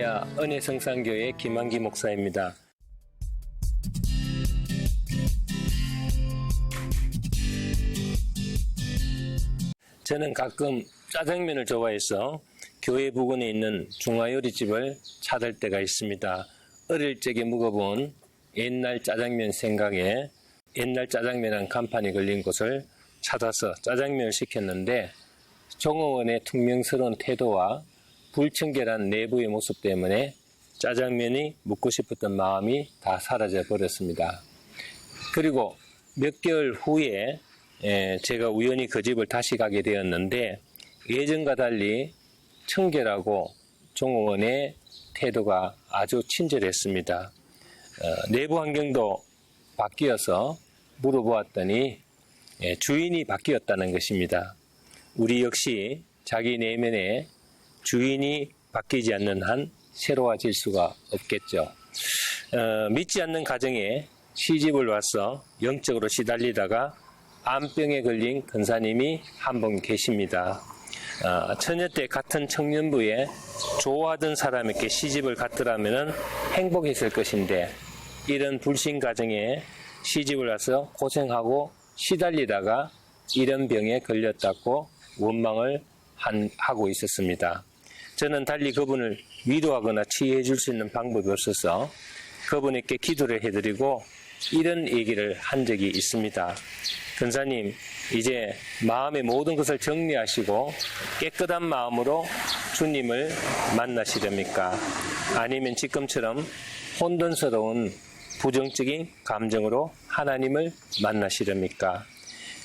할렐루야, 은혜성산교회 김한기 목사입니다. 저는 가끔 짜장면을 좋아해서 교회 부근에 있는 중화요리집을 찾을 때가 있습니다. 어릴 적에 먹어본 옛날 짜장면 생각에 옛날 짜장면 간판이 걸린 곳을 찾아서 짜장면을 시켰는데 종업원의 퉁명스러운 태도와 불청결한 내부의 모습 때문에 짜장면이 먹고 싶었던 마음이 다 사라져 버렸습니다. 그리고 몇 개월 후에 제가 우연히 그 집을 다시 가게 되었는데 예전과 달리 청결하고 종업원의 태도가 아주 친절했습니다. 내부 환경도 바뀌어서 물어보았더니 주인이 바뀌었다는 것입니다. 우리 역시 자기 내면에 주인이 바뀌지 않는 한 새로워질 수가 없겠죠. 믿지 않는 가정에 시집을 와서 영적으로 시달리다가 암병에 걸린 권사님이 한 분 계십니다. 처녀 때 같은 청년부에 좋아하던 사람에게 시집을 갔더라면 행복했을 것인데 이런 불신 가정에 시집을 와서 고생하고 시달리다가 이런 병에 걸렸다고 원망을 하고 있었습니다. 저는 달리 그분을 위로하거나 치유해 줄 수 있는 방법이 없어서 그분에게 기도를 해드리고 이런 얘기를 한 적이 있습니다. 권사님, 이제 마음의 모든 것을 정리하시고 깨끗한 마음으로 주님을 만나시렵니까? 아니면 지금처럼 혼돈스러운 부정적인 감정으로 하나님을 만나시렵니까?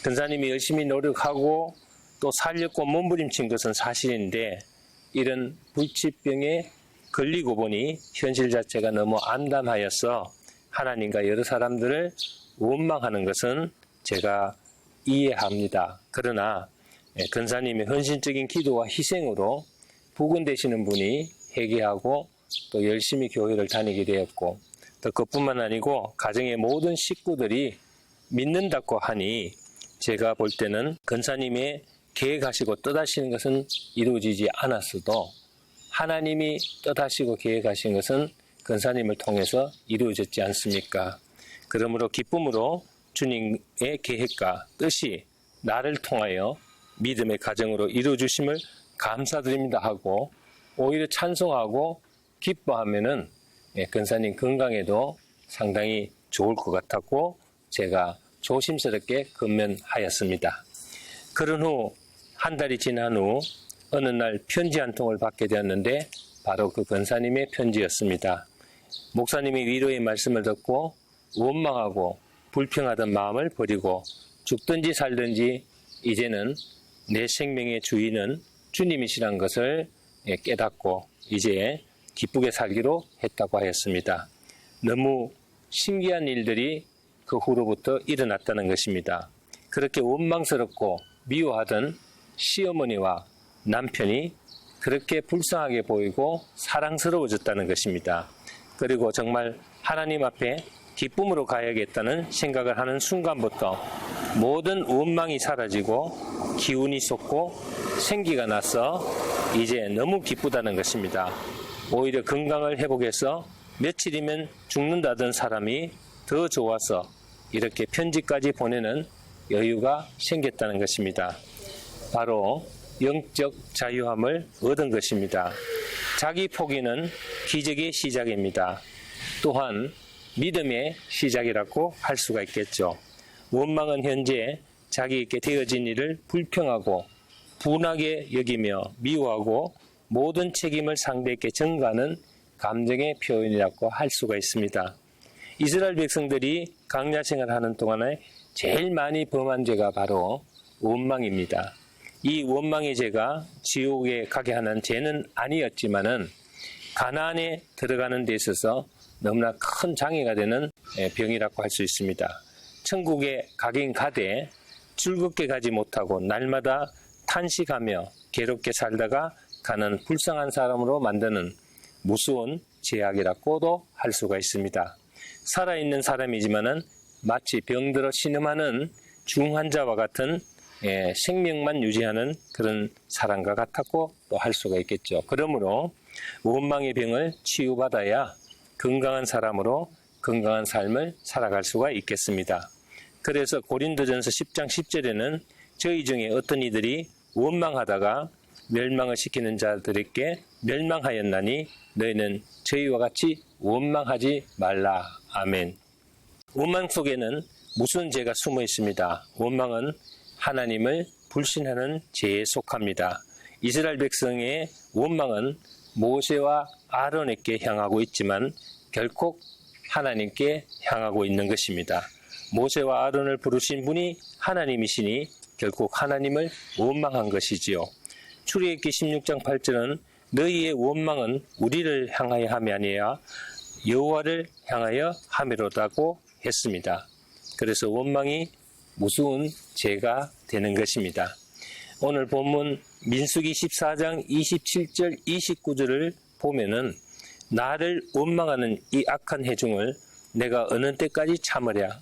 권사님이 열심히 노력하고 또 살렸고 몸부림친 것은 사실인데 이런 불치병에 걸리고 보니 현실 자체가 너무 암담하여서 하나님과 여러 사람들을 원망하는 것은 제가 이해합니다. 그러나 권사님의 헌신적인 기도와 희생으로 부근되시는 분이 회개하고 또 열심히 교회를 다니게 되었고 또 그뿐만 아니고 가정의 모든 식구들이 믿는다고 하니 제가 볼 때는 권사님의 계획하시고 뜻하시는 것은 이루어지지 않았어도 하나님이 뜻하시고 계획하신 것은 권사님을 통해서 이루어졌지 않습니까? 그러므로 기쁨으로 주님의 계획과 뜻이 나를 통하여 믿음의 가정으로 이루어주심을 감사드립니다 하고 오히려 찬송하고 기뻐하면은 권사님 건강에도 상당히 좋을 것 같았고 제가 조심스럽게 건면하였습니다. 그런 후 한 달이 지난 후 어느 날 편지 한 통을 받게 되었는데 바로 그 권사님의 편지였습니다. 목사님이 위로의 말씀을 듣고 원망하고 불평하던 마음을 버리고 죽든지 살든지 이제는 내 생명의 주인은 주님이시란 것을 깨닫고 이제 기쁘게 살기로 했다고 하였습니다. 너무 신기한 일들이 그 후로부터 일어났다는 것입니다. 그렇게 원망스럽고 미워하던 시어머니와 남편이 그렇게 불쌍하게 보이고 사랑스러워졌다는 것입니다. 그리고 정말 하나님 앞에 기쁨으로 가야겠다는 생각을 하는 순간부터 모든 원망이 사라지고 기운이 솟고 생기가 나서 이제 너무 기쁘다는 것입니다. 오히려 건강을 회복해서 며칠이면 죽는다던 사람이 더 좋아서 이렇게 편지까지 보내는 여유가 생겼다는 것입니다. 바로 영적 자유함을 얻은 것입니다. 자기 포기는 기적의 시작입니다. 또한 믿음의 시작이라고 할 수가 있겠죠. 원망은 현재 자기에게 되어진 일을 불평하고 분하게 여기며 미워하고 모든 책임을 상대에게 전가하는 감정의 표현이라고 할 수가 있습니다. 이스라엘 백성들이 광야 생활하는 동안에 제일 많이 범한 죄가 바로 원망입니다. 이 원망의 죄가 지옥에 가게 하는 죄는 아니었지만은 가나안에 들어가는 데 있어서 너무나 큰 장애가 되는 병이라고 할 수 있습니다. 천국에 가긴 가되 즐겁게 가지 못하고 날마다 탄식하며 괴롭게 살다가 가는 불쌍한 사람으로 만드는 무서운 죄악이라고도 할 수가 있습니다. 살아있는 사람이지만은 마치 병들어 신음하는 중환자와 같은 생명만 유지하는 그런 사람과 같았고 또 할 수가 있겠죠. 그러므로 원망의 병을 치유받아야 건강한 사람으로 건강한 삶을 살아갈 수가 있겠습니다. 그래서 고린도전서 10장 10절에는 저희 중에 어떤 이들이 원망하다가 멸망을 시키는 자들에게 멸망하였나니 너희는 저희와 같이 원망하지 말라. 아멘. 원망 속에는 무슨 죄가 숨어 있습니다. 원망은 하나님을 불신하는 죄에 속합니다. 이스라엘 백성의 원망은 모세와 아론에게 향하고 있지만 결코 하나님께 향하고 있는 것입니다. 모세와 아론을 부르신 분이 하나님이시니 결국 하나님을 원망한 것이지요. 출애굽기 16장 8절은 너희의 원망은 우리를 향하여 함이 아니라 여호와를 향하여 함이로다고 했습니다. 그래서 원망이 무서운 죄가 되는 것입니다. 오늘 본문 민수기 14장 27절 29절을 보면은 나를 원망하는 이 악한 해중을 내가 어느 때까지 참으랴.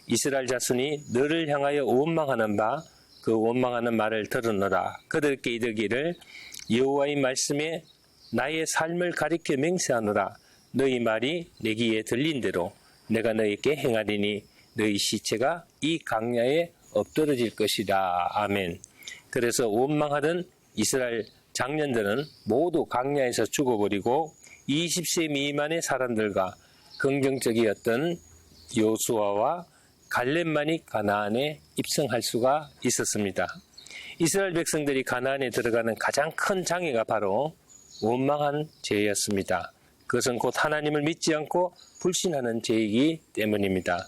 이스라엘 자손이 너를 향하여 원망하는 바 그 원망하는 말을 들으노라. 그들께 이르기를 여호와의 말씀에 나의 삶을 가리켜 맹세하노라. 너희 말이 내 귀에 들린 대로 내가 너희에게 행하리니 너희 시체가 이 강야에 엎드러질 것이다. 아멘. 그래서 원망하던 이스라엘 장년들은 모두 강야에서 죽어버리고 20세 미만의 사람들과 긍정적이었던 여호수아와 갈렙만이 가나안에 입성할 수가 있었습니다. 이스라엘 백성들이 가나안에 들어가는 가장 큰 장애가 바로 원망한 죄였습니다. 그것은 곧 하나님을 믿지 않고 불신하는 죄이기 때문입니다.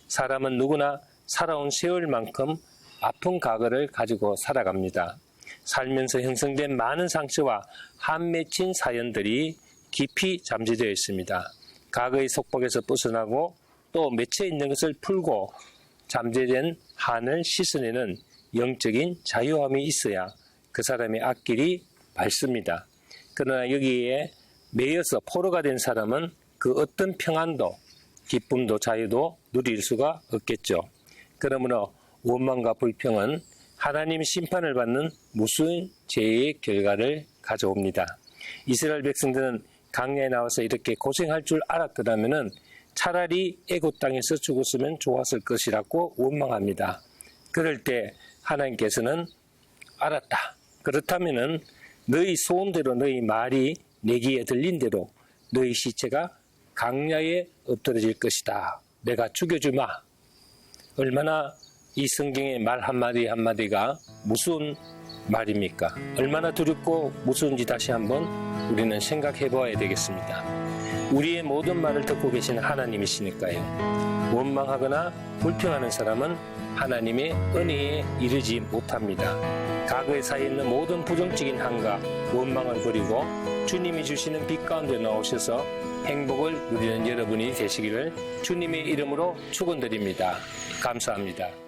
사람은 누구나 살아온 세월만큼 아픈 과거를 가지고 살아갑니다. 살면서 형성된 많은 상처와 한 맺힌 사연들이 깊이 잠재되어 있습니다. 과거의 속박에서 벗어나고 또 맺혀 있는 것을 풀고 잠재된 한을 씻어내는 영적인 자유함이 있어야 그 사람의 앞길이 밝습니다. 그러나 여기에 매여서 포로가 된 사람은 그 어떤 평안도 기쁨도 자유도 누릴 수가 없겠죠. 그러므로 원망과 불평은 하나님의 심판을 받는 무서운 죄의 결과를 가져옵니다. 이스라엘 백성들은 강야에 나와서 이렇게 고생할 줄 알았더라면 차라리 애굽 땅에서 죽었으면 좋았을 것이라고 원망합니다. 그럴 때 하나님께서는 알았다. 그렇다면 너희 소원대로 너희 말이 내 귀에 들린 대로 너희 시체가 강야에 엎드러질 것이다. 내가 죽여주마. 얼마나 이 성경의 말 한마디 한마디가 무서운 말입니까? 얼마나 두렵고 무서운지 다시 한번 우리는 생각해 보아야 되겠습니다. 우리의 모든 말을 듣고 계시는 하나님이시니까요. 원망하거나 불평하는 사람은 하나님의 은혜에 이르지 못합니다. 과거에 쌓여 있는 모든 부정적인 한과 원망을 버리고 주님이 주시는 빛 가운데 나오셔서 행복을 누리는 여러분이 되시기를 주님의 이름으로 축원드립니다. 감사합니다.